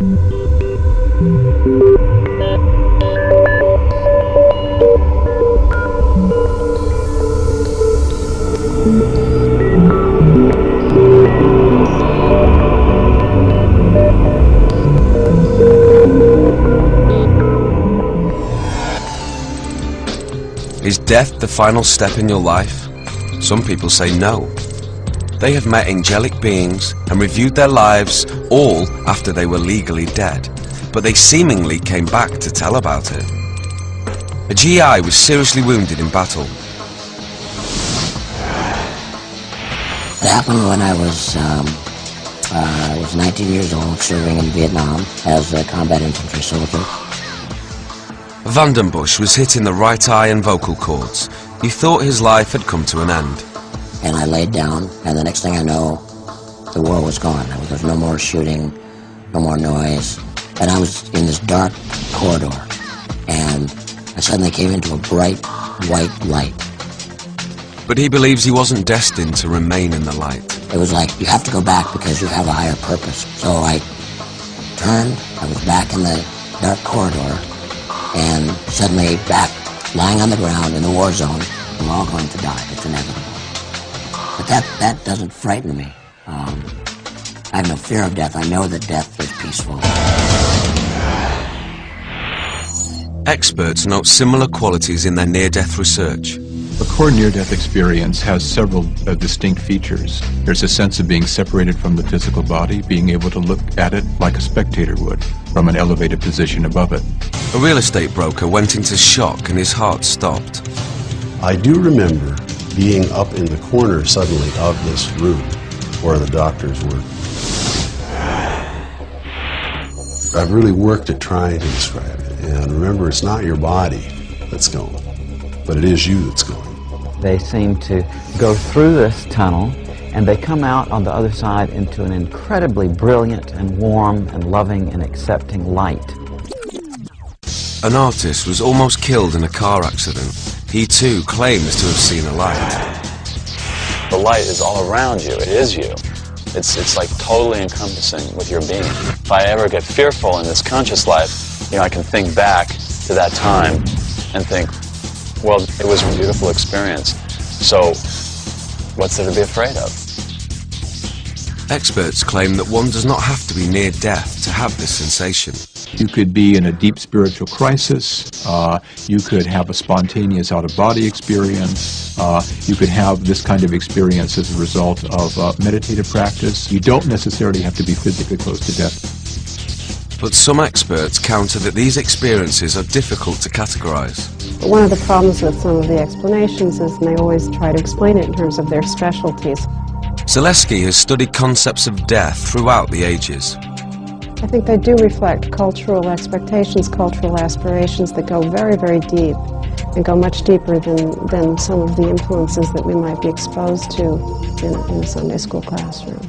Is death the final step in your life? Some people say no. They have met angelic beings and reviewed their lives all after they were legally dead, but they seemingly came back to tell about it. A GI was seriously wounded in battle. It happened when I was 19 years old, serving in Vietnam as a combat infantry soldier. Vandenbush was hit in the right eye and vocal cords. He thought his life had come to an end. And I laid down, and the next thing I know, the war was gone. There was no more shooting, no more noise. And I was in this dark corridor, and I suddenly came into a bright white light. But he believes he wasn't destined to remain in the light. It was like, you have to go back because you have a higher purpose. So I turned, I was back in the dark corridor, and suddenly back, lying on the ground in the war zone. We're all going to die, it's inevitable. But that doesn't frighten me. I have no fear of death. I know that death is peaceful. Experts note similar qualities in their near-death research. A core near-death experience has several distinct features. There's a sense of being separated from the physical body, being able to look at it like a spectator would, from an elevated position above it. A real estate broker went into shock and his heart stopped. I do remember being up in the corner suddenly of this room where the doctors were. I've really worked at trying to describe it. And remember, it's not your body that's going, but it is you that's going. They seem to go through this tunnel, and they come out on the other side into an incredibly brilliant and warm and loving and accepting light. An artist was almost killed in a car accident. He too claims to have seen a light. The light is all around you. It is you. It's like totally encompassing with your being. If I ever get fearful in this conscious life, I can think back to that time and think, well, it was a beautiful experience. So what's there to be afraid of? Experts claim that one does not have to be near death to have this sensation. You could be in a deep spiritual crisis. You could have a spontaneous out-of-body experience. You could have this kind of experience as a result of meditative practice. You don't necessarily have to be physically close to death. But some experts counter that these experiences are difficult to categorize. One of the problems with some of the explanations is they always try to explain it in terms of their specialties. Zaleski has studied concepts of death throughout the ages. I think they do reflect cultural expectations, cultural aspirations that go very, very deep and go much deeper than some of the influences that we might be exposed to in a Sunday school classroom.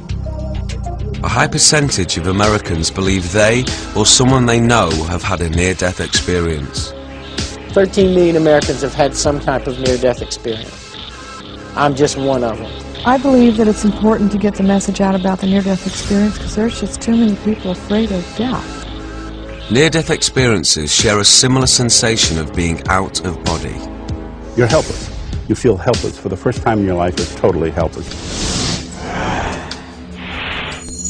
A high percentage of Americans believe they or someone they know have had a near-death experience. 13 million Americans have had some type of near-death experience. I'm just one of them. I believe that it's important to get the message out about the near-death experience because there's just too many people afraid of death. Near-death experiences share a similar sensation of being out of body. You're helpless. You feel helpless. For the first time in your life, you're totally helpless.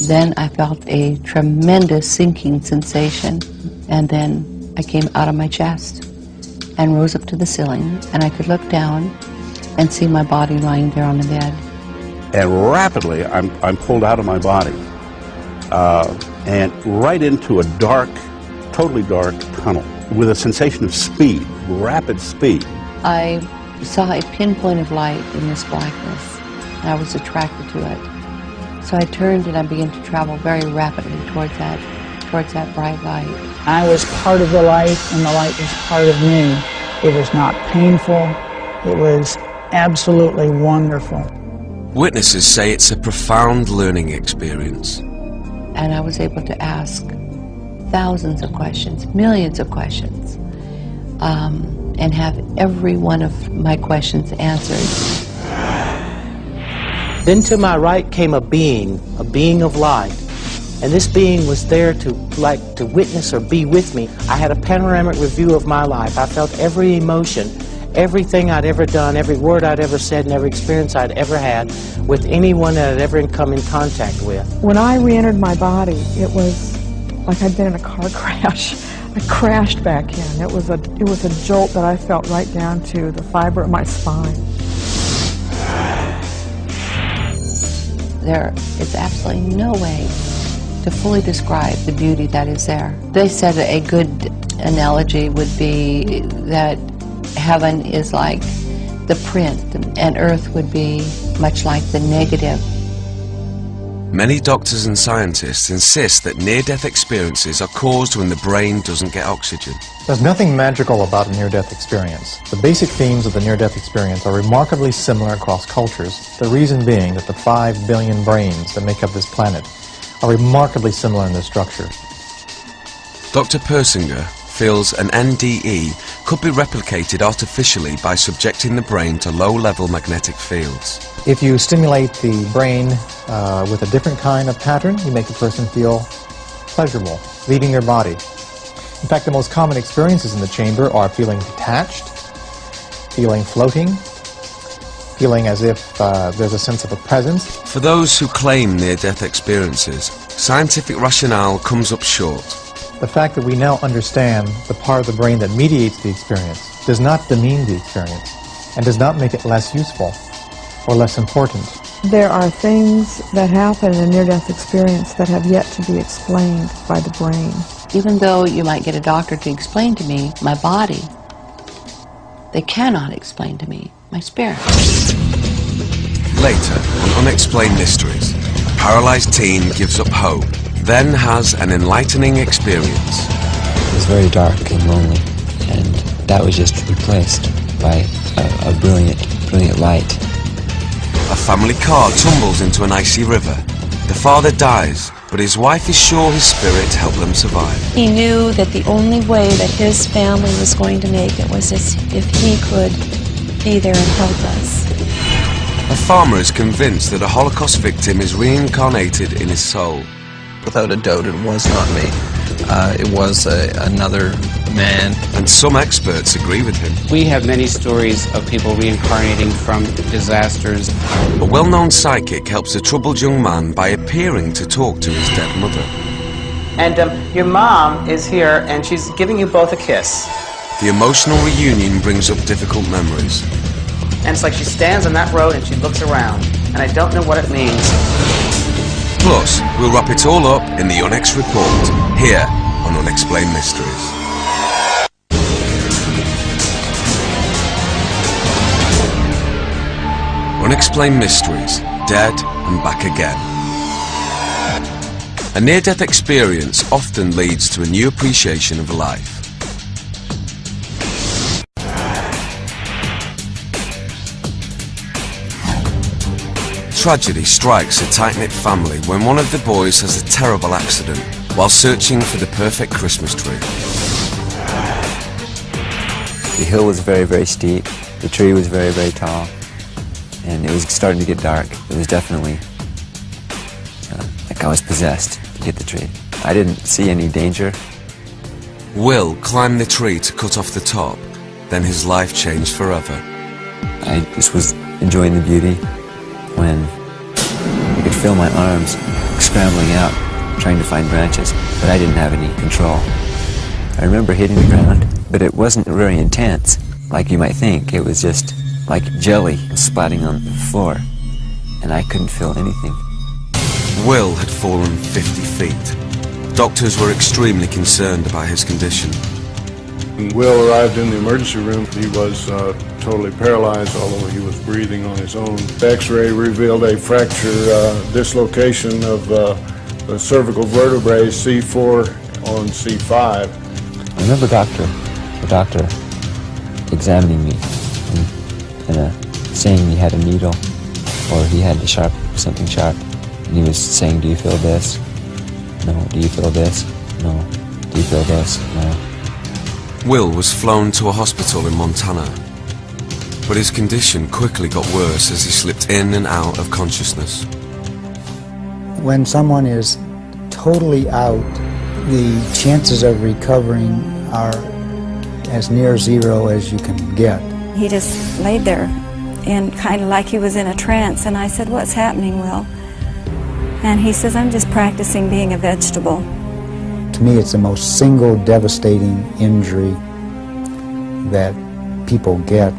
Then I felt a tremendous sinking sensation, and then I came out of my chest and rose up to the ceiling, and I could look down and see my body lying there on the bed. And rapidly, I'm pulled out of my body and right into a dark, totally dark tunnel with a sensation of speed, rapid speed. I saw a pinpoint of light in this blackness, and I was attracted to it. So I turned and I began to travel very rapidly towards that bright light. I was part of the light, and the light was part of me. It was not painful. It was absolutely wonderful. Witnesses say it's a profound learning experience. And I was able to ask thousands of questions, millions of questions, and have every one of my questions answered. Then to my right came a being of light, And this being was there to witness or be with me. I had a panoramic review of my life. I felt every emotion, everything I'd ever done, every word I'd ever said, and every experience I'd ever had with anyone that I'd ever come in contact with. When I re-entered my body, it was like I'd been in a car crash. I crashed back in. It was a jolt that I felt right down to the fiber of my spine. There is absolutely no way to fully describe the beauty that is there. They said a good analogy would be that heaven is like the print and earth would be much like the negative. Many doctors and scientists insist that near-death experiences are caused when the brain doesn't get oxygen. There's nothing magical about a near-death experience. The basic themes of the near-death experience are remarkably similar across cultures, the reason being that the 5 billion brains that make up this planet are remarkably similar in their structure. Dr. Persinger feels an NDE could be replicated artificially by subjecting the brain to low-level magnetic fields. If you stimulate the brain with a different kind of pattern, you make the person feel pleasurable, leaving their body. In fact, the most common experiences in the chamber are feeling detached, feeling floating, feeling as if there's a sense of a presence. For those who claim near-death experiences, scientific rationale comes up short. The fact that we now understand the part of the brain that mediates the experience does not demean the experience and does not make it less useful or less important. There are things that happen in a near-death experience that have yet to be explained by the brain. Even though you might get a doctor to explain to me my body, they cannot explain to me my spirit. Later, on Unexplained Mysteries, a paralyzed teen gives up hope, then has an enlightening experience. It was very dark and lonely, and that was just replaced by a brilliant light. A family car tumbles into an icy river. The father dies, but his wife is sure his spirit helped them survive. He knew that the only way that his family was going to make it was if he could be there and help us. A farmer is convinced that a Holocaust victim is reincarnated in his soul. Without a doubt, it was not me. It was another man. And some experts agree with him. We have many stories of people reincarnating from disasters. A well-known psychic helps a troubled young man by appearing to talk to his dead mother. And your mom is here, and she's giving you both a kiss. The emotional reunion brings up difficult memories. And it's like she stands on that road and she looks around, and I don't know what it means. Plus, we'll wrap it all up in the UNEX report, here on Unexplained Mysteries. Unexplained Mysteries, Dead and Back Again. A near-death experience often leads to a new appreciation of life. Tragedy strikes a tight-knit family when one of the boys has a terrible accident while searching for the perfect Christmas tree. The hill was very, very steep. The tree was very, very tall. And it was starting to get dark. It was definitely like I was possessed to get the tree. I didn't see any danger. Will climbed the tree to cut off the top, then his life changed forever. I just was enjoying the beauty when I could feel my arms scrambling out, trying to find branches, but I didn't have any control. I remember hitting the ground, but it wasn't very intense, like you might think. It was just like jelly splatting on the floor, and I couldn't feel anything. Will had fallen 50 feet. Doctors were extremely concerned about his condition. When Will arrived in the emergency room, he was totally paralyzed, although he was breathing on his own. The X-ray revealed a fracture, dislocation of the cervical vertebrae C4 on C5. I remember the doctor examining me and saying he had a needle or he had something sharp, and he was saying, "Do you feel this? No. Do you feel this? No. Do you feel this? No." Will was flown to a hospital in Montana, but his condition quickly got worse as he slipped in and out of consciousness. When someone is totally out, the chances of recovering are as near zero as you can get. He just laid there and kind of like he was in a trance, and I said, "What's happening, Will?" And he says, "I'm just practicing being a vegetable." To me, it's the most single devastating injury that people get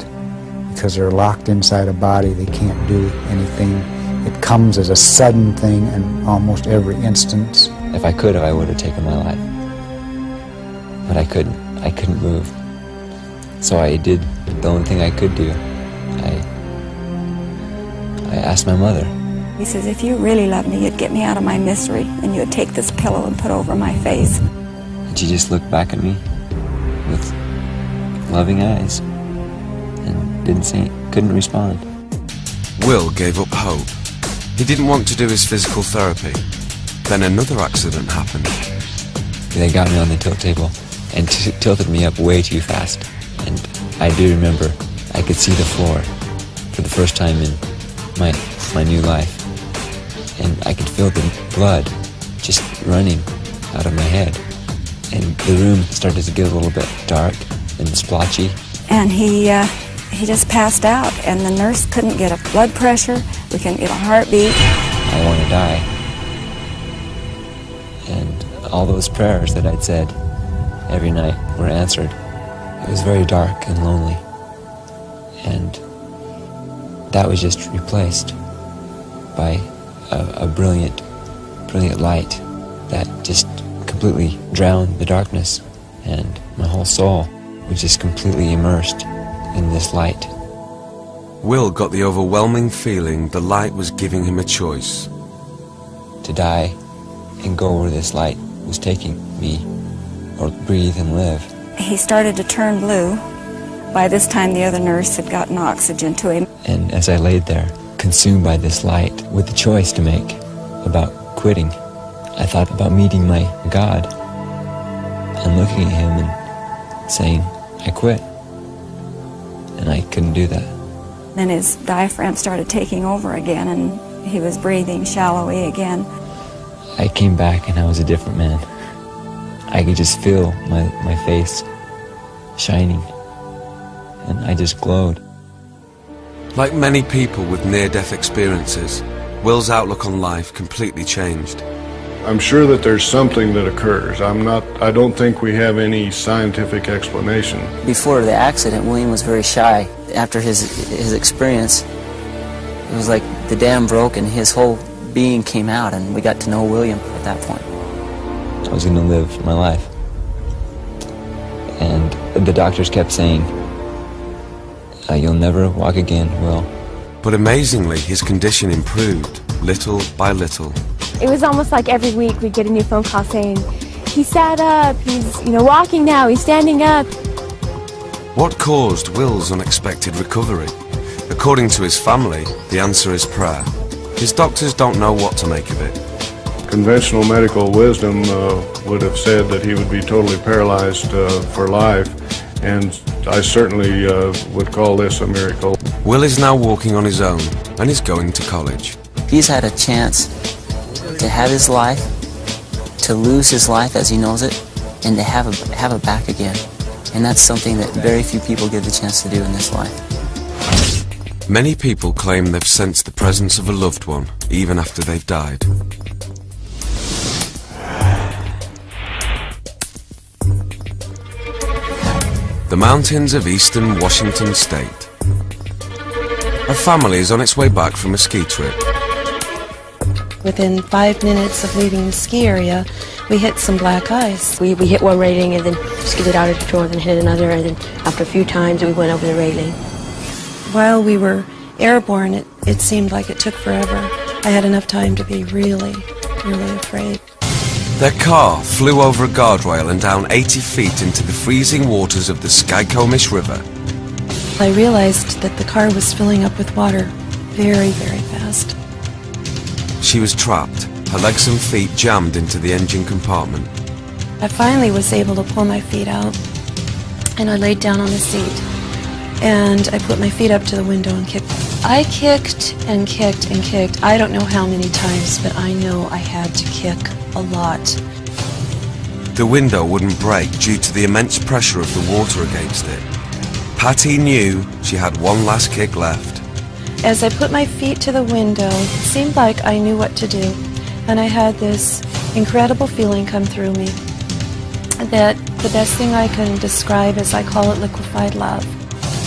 because they're locked inside a body. They can't do anything. It comes as a sudden thing in almost every instance. If I could have, I would have taken my life. But I couldn't. I couldn't move. So I did the only thing I could do. I asked my mother. He says, "If you really loved me, you'd get me out of my misery, and you'd take this pillow and put it over my face." And she just looked back at me with loving eyes and didn't say, couldn't respond. Will gave up hope. He didn't want to do his physical therapy. Then another accident happened. They got me on the tilt table and tilted me up way too fast. And I do remember I could see the floor for the first time in my new life. And I could feel the blood just running out of my head. And the room started to get a little bit dark and splotchy. And he just passed out, and the nurse couldn't get a blood pressure, we couldn't get a heartbeat. I want to die. And all those prayers that I'd said every night were answered. It was very dark and lonely. And that was just replaced by a brilliant light that just completely drowned the darkness. And my whole soul was just completely immersed in this light. Will got the overwhelming feeling the light was giving him a choice. To die and go where this light was taking me, or breathe and live. He started to turn blue. By this time, the other nurse had gotten oxygen to him. And as I laid there, consumed by this light, with the choice to make about quitting, I thought about meeting my God and looking at him and saying, "I quit." And I couldn't do that. Then his diaphragm started taking over again, and he was breathing shallowly again. I came back and I was a different man. I could just feel my face shining, and I just glowed. Like many people with near-death experiences, Will's outlook on life completely changed. I'm sure that there's something that occurs. I don't think we have any scientific explanation. Before the accident, William was very shy. After his experience, it was like the dam broke and his whole being came out, and we got to know William at that point. I was going to live my life. And the doctors kept saying, "You'll never walk again, Will." But amazingly, his condition improved, little by little. It was almost like every week we'd get a new phone call saying, "He sat up, he's walking now, he's standing up." What caused Will's unexpected recovery? According to his family, the answer is prayer. His doctors don't know what to make of it. Conventional medical wisdom would have said that he would be totally paralyzed for life, and I certainly would call this a miracle. Will is now walking on his own and is going to college. He's had a chance to have his life, to lose his life as he knows it, and to have it back again. And that's something that very few people get the chance to do in this life. Many people claim they've sensed the presence of a loved one, even after they've died. The mountains of eastern Washington state. A family is on its way back from a ski trip. Within 5 minutes of leaving the ski area, we hit some black ice. We hit one railing and then skidded out of the shore, then hit another, and then after a few times we went over the railing. While we were airborne, it seemed like it took forever. I had enough time to be really, really afraid. Their car flew over a guardrail and down 80 feet into the freezing waters of the Skykomish River. I realized that the car was filling up with water very, very fast. She was trapped, her legs and feet jammed into the engine compartment. I finally was able to pull my feet out, and I laid down on the seat. and I put my feet up to the window and kicked. I kicked and kicked and kicked. I don't know how many times, but I know I had to kick a lot. The window wouldn't break due to the immense pressure of the water against it. Patty knew she had one last kick left. As I put my feet to the window, it seemed like I knew what to do, and I had this incredible feeling come through me that the best thing I can describe is, I call it liquefied love.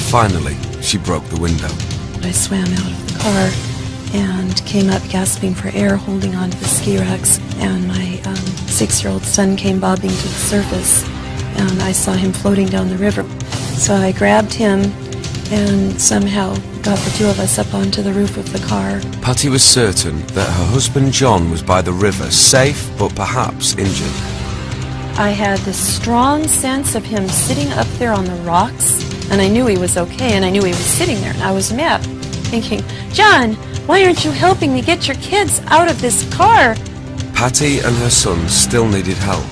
Finally, she broke the window. I swam out of the car and came up gasping for air, holding onto the ski racks, and my 6-year-old son came bobbing to the surface, and I saw him floating down the river. So I grabbed him and somehow got the two of us up onto the roof of the car. Patty was certain that her husband John was by the river, safe but perhaps injured. I had this strong sense of him sitting up there on the rocks, and I knew he was okay, and I knew he was sitting there, and I was mad, thinking, John, why aren't you helping me get your kids out of this car? Patty and her son still needed help.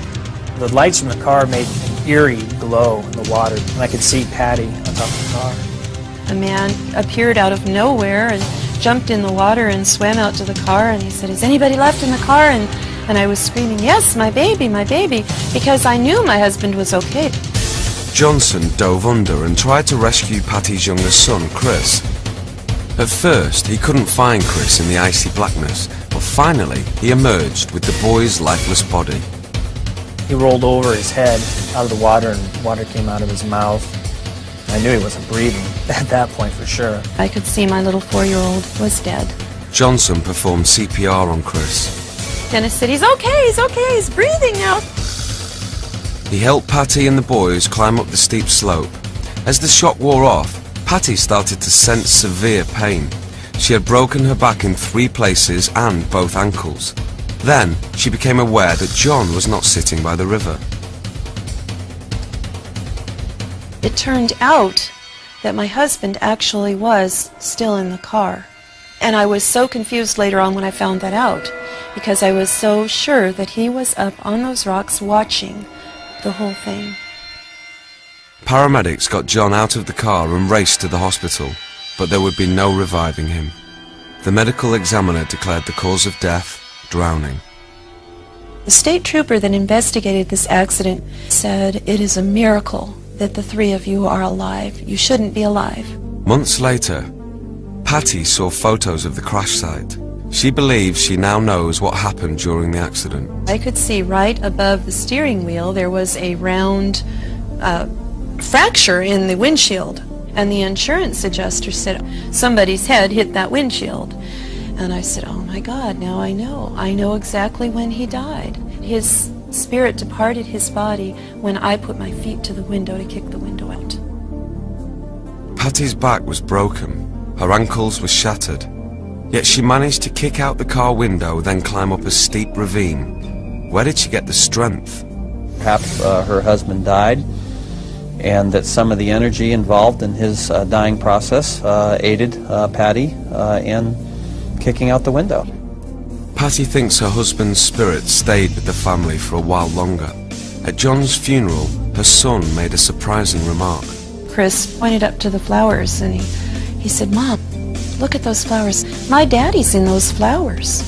The lights from the car made an eerie glow in the water, and I could see Patty on top of the car. A man appeared out of nowhere and jumped in the water and swam out to the car, and he said, is anybody left in the car? And I was screaming, yes, my baby, because I knew my husband was okay. Johnson dove under and tried to rescue Patty's younger son, Chris. At first, he couldn't find Chris in the icy blackness, but finally he emerged with the boy's lifeless body. He rolled over his head out of the water, and water came out of his mouth. I knew he wasn't breathing at that point for sure. I could see my little 4-year-old was dead. Johnson performed CPR on Chris. Dennis said, he's okay, he's breathing now. He helped Patty and the boys climb up the steep slope. As the shock wore off, Patty started to sense severe pain. She had broken her back in 3 places and both ankles. Then, she became aware that John was not sitting by the river. It turned out that my husband actually was still in the car. And I was so confused later on when I found that out, because I was so sure that he was up on those rocks watching the whole thing. Paramedics got John out of the car and raced to the hospital, but there would be no reviving him. The medical examiner declared the cause of death drowning. The state trooper that investigated this accident said, it is a miracle that the 3 of you are alive. You shouldn't be alive. Months later, Patty saw photos of the crash site. She believes she now knows what happened during the accident. I could see right above the steering wheel there was a round fracture in the windshield, and the insurance adjuster said somebody's head hit that windshield. And I said, oh my God, now I know exactly when he died. His spirit departed his body when I put my feet to the window to kick the window out. Patty's back was broken, her ankles were shattered, yet she managed to kick out the car window, then climb up a steep ravine. Where did she get the strength? Perhaps her husband died, and that some of the energy involved in his dying process aided Patty in kicking out the window. Patty thinks her husband's spirit stayed with the family for a while longer. At John's funeral, her son made a surprising remark. Chris pointed up to the flowers and he said, Mom, look at those flowers. My daddy's in those flowers.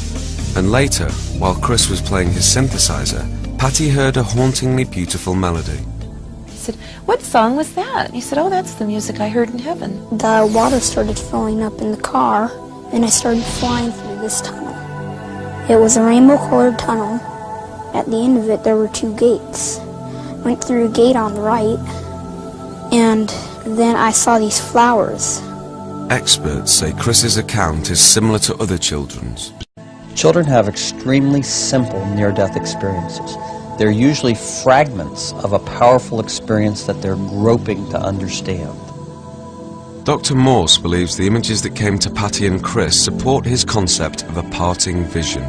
And later, while Chris was playing his synthesizer, Patty heard a hauntingly beautiful melody. He said, what song was that? He said, oh, that's the music I heard in heaven. The water started filling up in the car, and I started flying through this tunnel. It was a rainbow-colored tunnel. At the end of it, there were 2 gates. Went through a gate on the right, and then I saw these flowers. Experts say Chris's account is similar to other children's. Children have extremely simple near-death experiences. They're usually fragments of a powerful experience that they're groping to understand. Dr. Morse believes the images that came to Patty and Chris support his concept of a parting vision.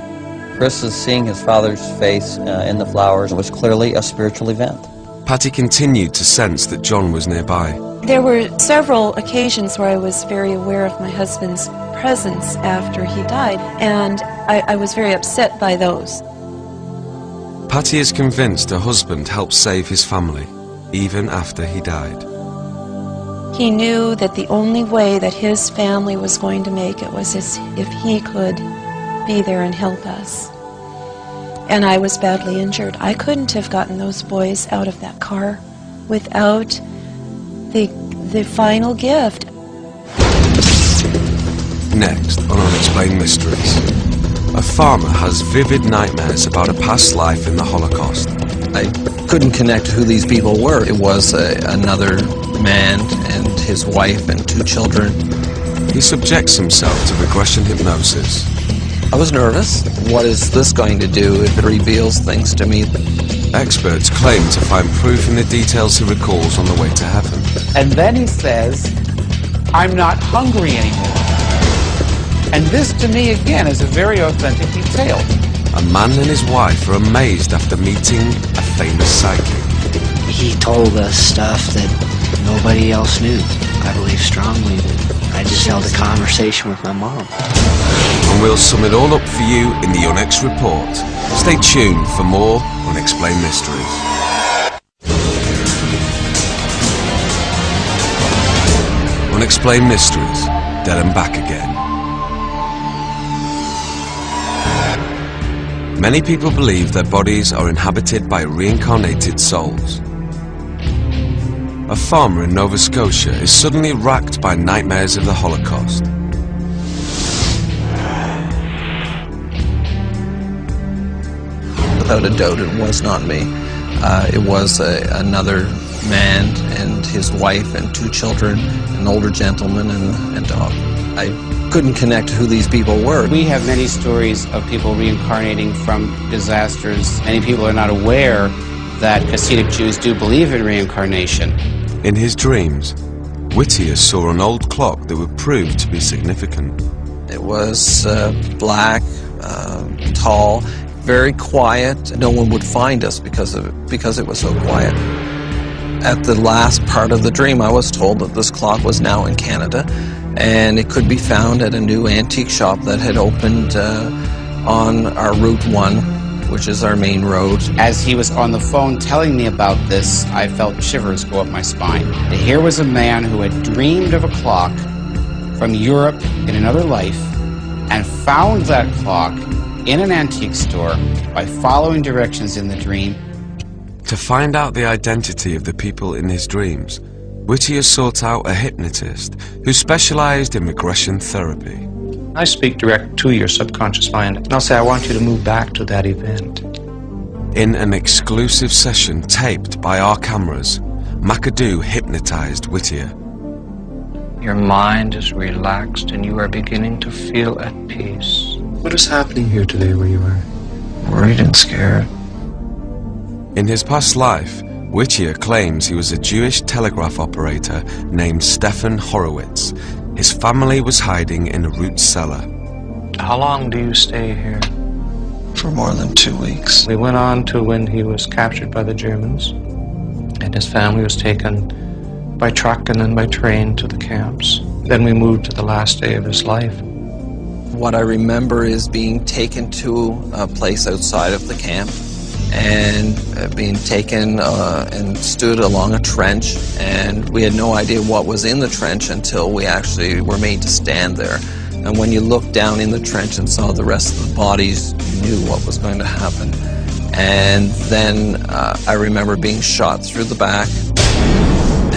Chris is seeing his father's face in the flowers. It was clearly a spiritual event. Patty continued to sense that John was nearby. There were several occasions where I was very aware of my husband's presence after he died, and I was very upset by those. Patty is convinced her husband helped save his family, even after he died. He knew that the only way that his family was going to make it was if he could be there and help us. And I was badly injured. I couldn't have gotten those boys out of that car without the final gift. Next on Unexplained Mysteries, a farmer has vivid nightmares about a past life in the Holocaust. I couldn't connect who these people were. It was another man and his wife and 2 children. He subjects himself to regression hypnosis. I was nervous. What is this going to do if it reveals things to me? Experts claim to find proof in the details he recalls on the way to heaven. And then he says, I'm not hungry anymore. And this, to me, again, is a very authentic detail. A man and his wife are amazed after meeting a famous psychic. He told us stuff that nobody else knew. I believe strongly that I just held a conversation with my mom. And we'll sum it all up for you in the UNEX report. Stay tuned for more Unexplained Mysteries. Unexplained Mysteries, dead and back again. Many people believe their bodies are inhabited by reincarnated souls. A farmer in Nova Scotia is suddenly racked by nightmares of the Holocaust. Without a doubt, it was not me. It was another man and his wife and 2 children, an older gentleman and a dog. I couldn't connect who these people were. We have many stories of people reincarnating from disasters. Many people are not aware that Hasidic Jews do believe in reincarnation. In his dreams, Whittier saw an old clock that would prove to be significant. It was black, tall, very quiet. No one would find us because it was so quiet. At the last part of the dream, I was told that this clock was now in Canada, and it could be found at a new antique shop that had opened on our Route 1, which is our main road. As he was on the phone telling me about this, I felt shivers go up my spine. Here was a man who had dreamed of a clock from Europe in another life and found that clock in an antique store by following directions in the dream. To find out the identity of the people in his dreams, Whittier sought out a hypnotist who specialized in regression therapy. I speak direct to your subconscious mind, and I'll say, I want you to move back to that event. In an exclusive session taped by our cameras, McAdoo hypnotized Whittier. Your mind is relaxed and you are beginning to feel at peace. What is happening here today where you are? Worried and scared. In his past life, Whittier claims he was a Jewish telegraph operator named Stefan Horowitz. His family was hiding in a root cellar. How long do you stay here? For more than 2 weeks. We went on to when he was captured by the Germans, and his family was taken by truck and then by train to the camps. Then we moved to the last day of his life. What I remember is being taken to a place outside of the camp and being taken and stood along a trench, and we had no idea what was in the trench until we actually were made to stand there. And when you looked down in the trench and saw the rest of the bodies, you knew what was going to happen. And then I remember being shot through the back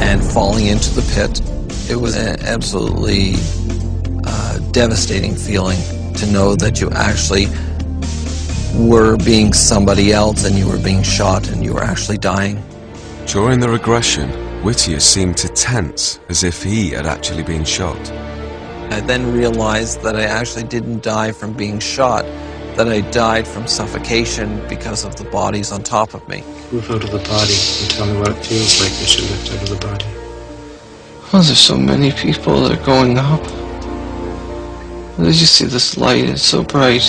and falling into the pit. It was an absolutely devastating feeling to know that you actually were being somebody else and you were being shot and you were actually dying. During the regression, Whittier seemed to tense as if he had actually been shot. I then realized that I actually didn't die from being shot, that I died from suffocation because of the bodies on top of me. Move out of the body and tell me what it feels like as you lift out of the body. Oh, there's so many people that are going up. Did you see this light? It's so bright.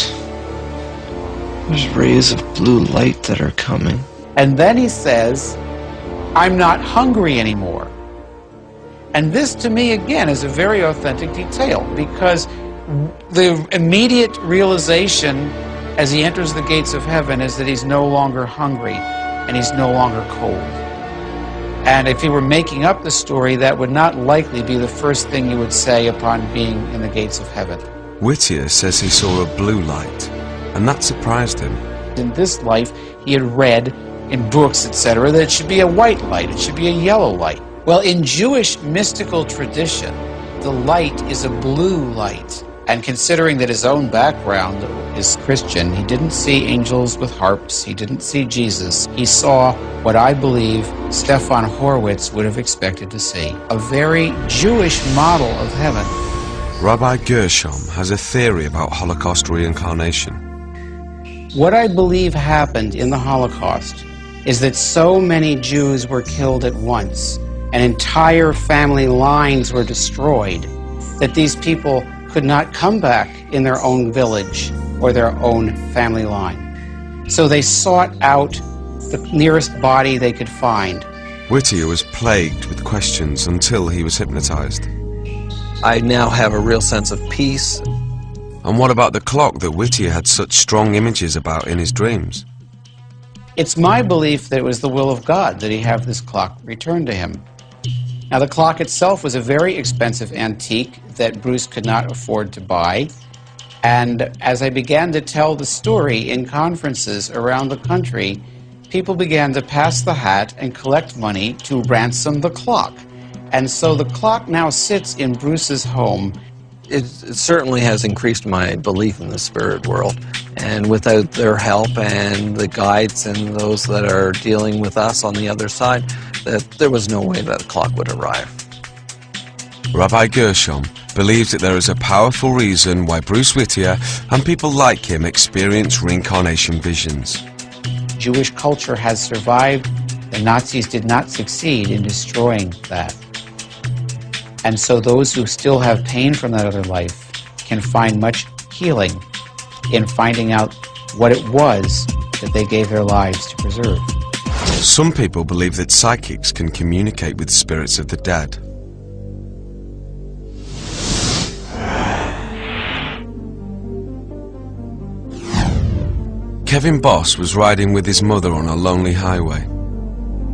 There's rays of blue light that are coming. And then he says, I'm not hungry anymore. And this, to me, again, is a very authentic detail, because the immediate realization as he enters the gates of heaven is that he's no longer hungry and he's no longer cold. And if you were making up the story, that would not likely be the first thing you would say upon being in the gates of heaven. Whittier says he saw a blue light, and that surprised him. In this life, he had read in books, etc., that it should be a white light, it should be a yellow light. Well, in Jewish mystical tradition, the light is a blue light. And considering that his own background is Christian, he didn't see angels with harps, he didn't see Jesus. He saw what I believe Stefan Horwitz would have expected to see, a very Jewish model of heaven. Rabbi Gershom has a theory about Holocaust reincarnation. What I believe happened in the Holocaust is that so many Jews were killed at once, and entire family lines were destroyed, that these people could not come back in their own village or their own family line. So they sought out the nearest body they could find. Whittier was plagued with questions until he was hypnotized. I now have a real sense of peace. And what about the clock that Whittier had such strong images about in his dreams? It's my belief that it was the will of God that he have this clock returned to him. Now, the clock itself was a very expensive antique that Bruce could not afford to buy. And as I began to tell the story in conferences around the country, people began to pass the hat and collect money to ransom the clock. And so the clock now sits in Bruce's home. It certainly has increased my belief in the spirit world. And without their help and the guides and those that are dealing with us on the other side, that there was no way that the clock would arrive. Rabbi Gershom believes that there is a powerful reason why Bruce Whittier and people like him experience reincarnation visions. Jewish culture has survived. The Nazis did not succeed in destroying that. And so those who still have pain from that other life can find much healing in finding out what it was that they gave their lives to preserve. Some people believe that psychics can communicate with spirits of the dead. Kevin Boss was riding with his mother on a lonely highway.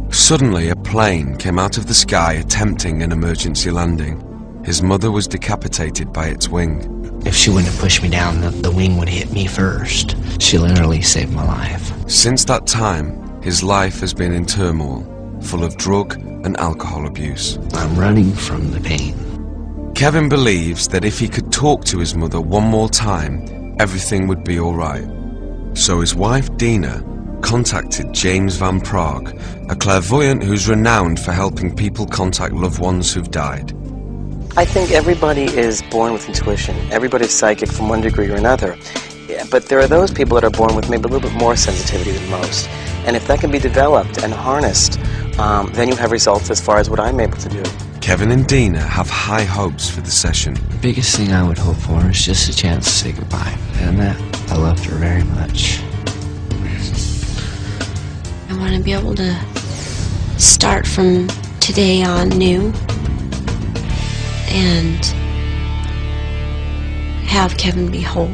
Suddenly, a plane came out of the sky attempting an emergency landing. His mother was decapitated by its wing. If she wouldn't have pushed me down, the wing would hit me first. She literally saved my life. Since that time, his life has been in turmoil, full of drug and alcohol abuse. I'm running from the pain. Kevin believes that if he could talk to his mother one more time, everything would be all right. So his wife, Dina, contacted James Van Praagh, a clairvoyant who's renowned for helping people contact loved ones who've died. I think everybody is born with intuition. Everybody's psychic from one degree or another. Yeah, but there are those people that are born with maybe a little bit more sensitivity than most. And if that can be developed and harnessed, then you have results as far as what I'm able to do. Kevin and Dina have high hopes for the session. The biggest thing I would hope for is just a chance to say goodbye. And that, I loved her very much. I want to be able to start from today on new and have Kevin be whole.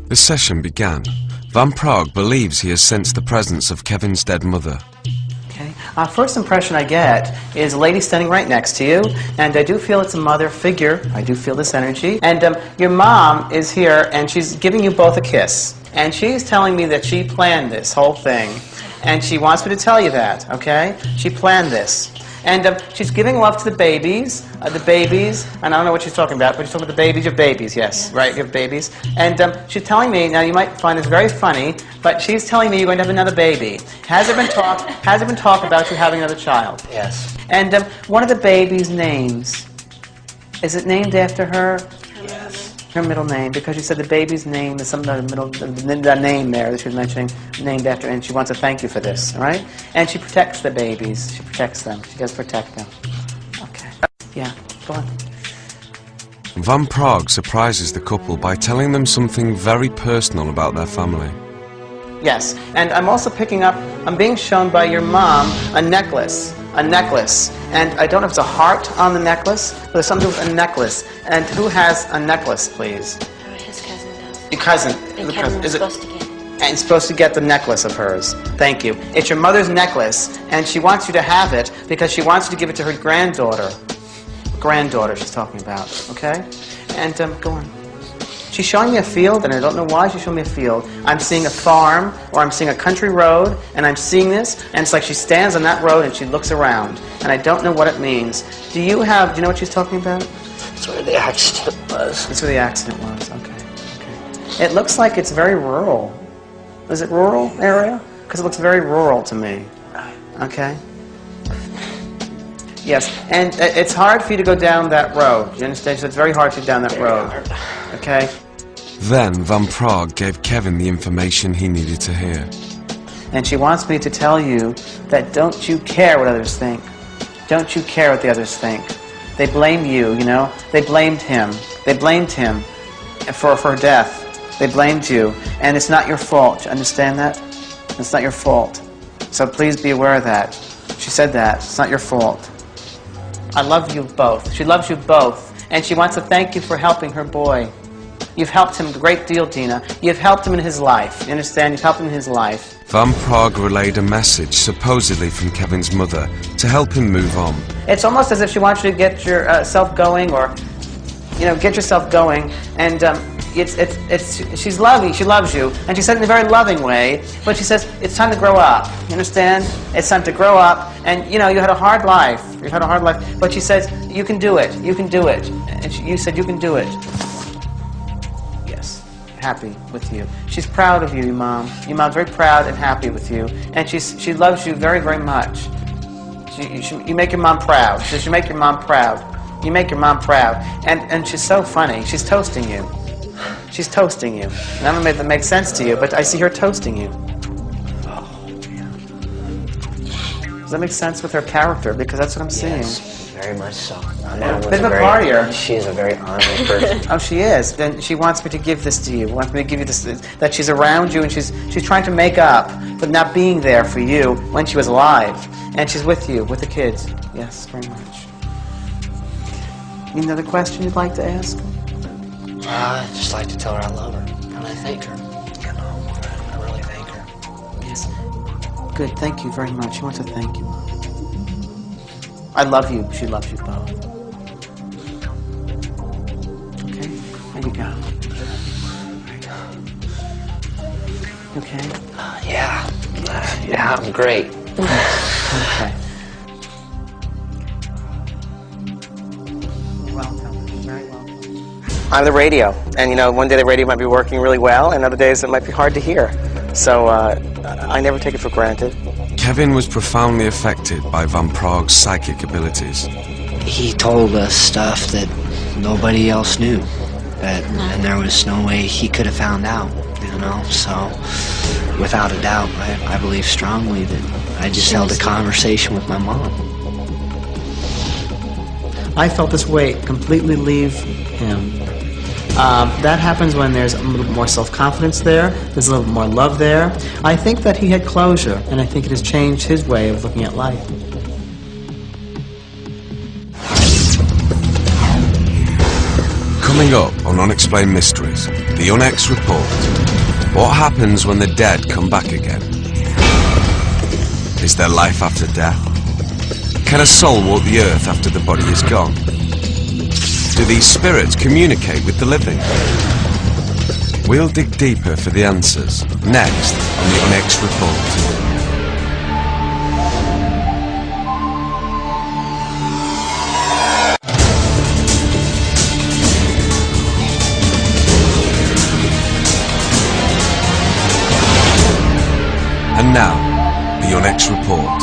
The session began. Van Praagh believes he has sensed the presence of Kevin's dead mother. Okay. First impression I get is a lady standing right next to you, and I do feel it's a mother figure. I do feel this energy. And your mom is here, and she's giving you both a kiss. And she's telling me that she planned this whole thing, and she wants me to tell you that, okay? She planned this. And she's giving love to the babies, and I don't know what she's talking about, but she's talking about the babies, your babies, yes, right, your babies. And she's telling me, now you might find this very funny, but she's telling me you're going to have another baby. Has there been talk about you having another child? Yes. And one of the babies' names, is it named after her? Yes. Her middle name, because she said the baby's name is some the name there that she was mentioning, named after, and she wants to thank you for this, all right? And she protects the babies. She protects them. She does protect them. Okay. Yeah, go on. Van Praagh surprises the couple by telling them something very personal about their family. Yes, and I'm also picking up, I'm being shown by your mom a necklace, and I don't know if it's a heart on the necklace, but there's something with a necklace. And who has a necklace, please? His cousin does. Your cousin. And Kevin was supposed to get it. and you're supposed to get the necklace of hers. Thank you. It's your mother's necklace, and she wants you to have it because she wants you to give it to her granddaughter. Granddaughter she's talking about, okay? And go on. She's showing me a field, and I don't know why she's showing me a field. I'm seeing a farm, or I'm seeing a country road, and I'm seeing this, and it's like she stands on that road and she looks around, and I don't know what it means. Do you know what she's talking about? That's where the accident was. That's where the accident was, okay. It looks like it's very rural. Is it rural area? Because it looks very rural to me. Okay? Yes, and it's hard for you to go down that road. You understand? So it's very hard to go down that road. Okay? Then Van Prague gave Kevin the information he needed to hear. And she wants me to tell you that don't you care what others think. Don't you care what the others think. They blame you, you know? They blamed him. They blamed him for her death. They blamed you. And it's not your fault. You understand that? It's not your fault. So please be aware of that. She said that. It's not your fault. I love you both. She loves you both. And she wants to thank you for helping her boy. You've helped him a great deal, Dina. You've helped him in his life. You understand? You've helped him in his life. Van Prague relayed a message, supposedly from Kevin's mother, to help him move on. It's almost as if she wants you to get yourself going, or, you know, get yourself going. And she's loving. She loves you, and she said it in a very loving way. But she says it's time to grow up. You understand? It's time to grow up. And you know, you had a hard life. You've had a hard life. But she says you can do it. You can do it. And you said you can do it. Happy with you. She's proud of you, your mom. Your mom's very proud and happy with you, and she loves you very, very much. You make your mom proud. She says you make your mom proud. You make your mom proud, and she's so funny. She's toasting you. She's toasting you. And I don't know if that makes sense to you, but I see her toasting you. Does that make sense with her character? Because that's what I'm seeing. Yes, very much so. Bit of a partier. She is a very honorable person. Oh, she is. Then she wants me to give this to you. Wants me to give you this, that she's around you, and she's trying to make up for not being there for you when she was alive. And she's with you, with the kids. Yes, very much. Any other question you'd like to ask? I'd just like to tell her I love her, and I thank her. You know, I really thank her. Yes. Good, thank you very much. She wants to thank you. I love you. She loves you both. Okay, there you go. Okay? Yeah, I'm great. Okay. Welcome. Very welcome. I'm the radio, and you know, one day the radio might be working really well, and other days it might be hard to hear. So I never take it for granted. Kevin was profoundly affected by Van Prague's psychic abilities. He told us stuff that nobody else knew, and there was no way he could have found out, you know. So, without a doubt, I believe strongly that I just held a conversation with my mom. I felt this weight completely leave him. That happens when there's a little more self-confidence there, there's a little more love there. I think that he had closure, and I think it has changed his way of looking at life. Coming up on Unexplained Mysteries, the UNEX Report. What happens when the dead come back again? Is there life after death? Can a soul walk the earth after the body is gone? Do these spirits communicate with the living? We'll dig deeper for the answers next on the UNEX Report. And now, the UNEX Report.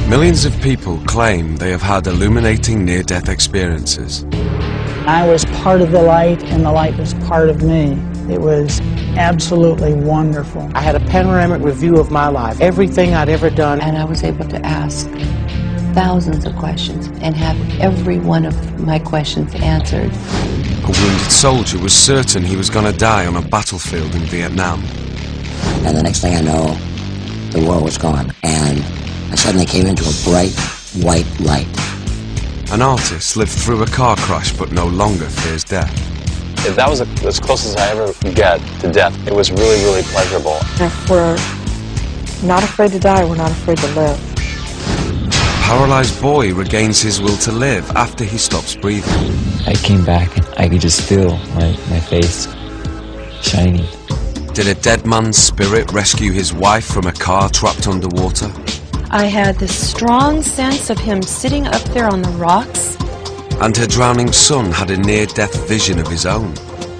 Millions of people claim they have had illuminating near-death experiences. I was part of the light, and the light was part of me. It was absolutely wonderful. I had a panoramic review of my life, everything I'd ever done. And I was able to ask thousands of questions and have every one of my questions answered. A wounded soldier was certain he was going to die on a battlefield in Vietnam. And the next thing I know, the war was gone, and I suddenly came into a bright, white light. An artist lived through a car crash but no longer fears death. If that was as close as I ever get to death, it was really, really pleasurable. If we're not afraid to die, we're not afraid to live. A paralyzed boy regains his will to live after he stops breathing. I came back and I could just feel my face shining. Did a dead man's spirit rescue his wife from a car trapped underwater? I had this strong sense of him sitting up there on the rocks. And her drowning son had a near-death vision of his own.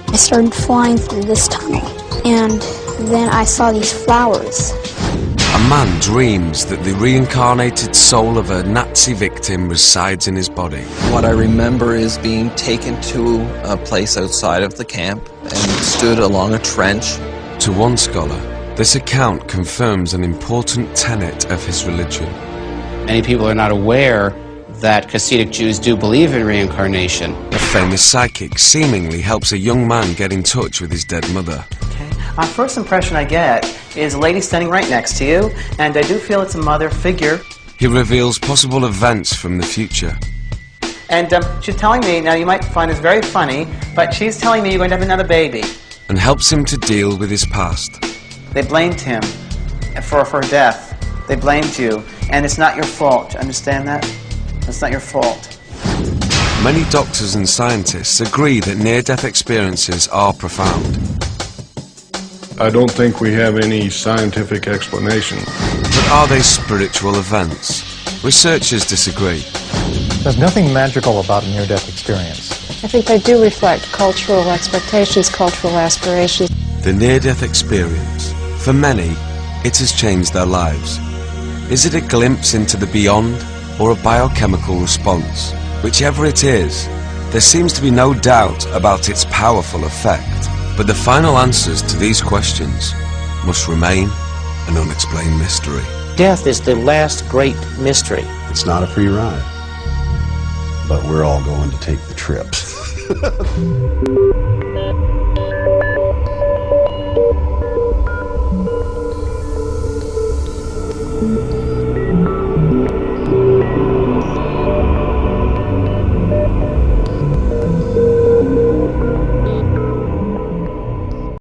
I started flying through this tunnel, and then I saw these flowers. A man dreams that the reincarnated soul of a Nazi victim resides in his body. What I remember is being taken to a place outside of the camp and stood along a trench. To one scholar, this account confirms an important tenet of his religion. Many people are not aware that Hasidic Jews do believe in reincarnation. A famous psychic seemingly helps a young man get in touch with his dead mother. Our first impression I get is a lady standing right next to you, and I do feel it's a mother figure. He reveals possible events from the future. And she's telling me, now you might find this very funny, but she's telling me you're going to have another baby. And helps him to deal with his past. They blamed him for her death. They blamed you, and it's not your fault. Understand that? It's not your fault. Many doctors and scientists agree that near-death experiences are profound. I don't think we have any scientific explanation. But are they spiritual events? Researchers disagree. There's nothing magical about a near-death experience. I think they do reflect cultural expectations, cultural aspirations. The near-death experience, for many, it has changed their lives. Is it a glimpse into the beyond or a biochemical response? Whichever it is, there seems to be no doubt about its powerful effect. But the final answers to these questions must remain an unexplained mystery. Death is the last great mystery. It's not a free ride, but we're all going to take the trip.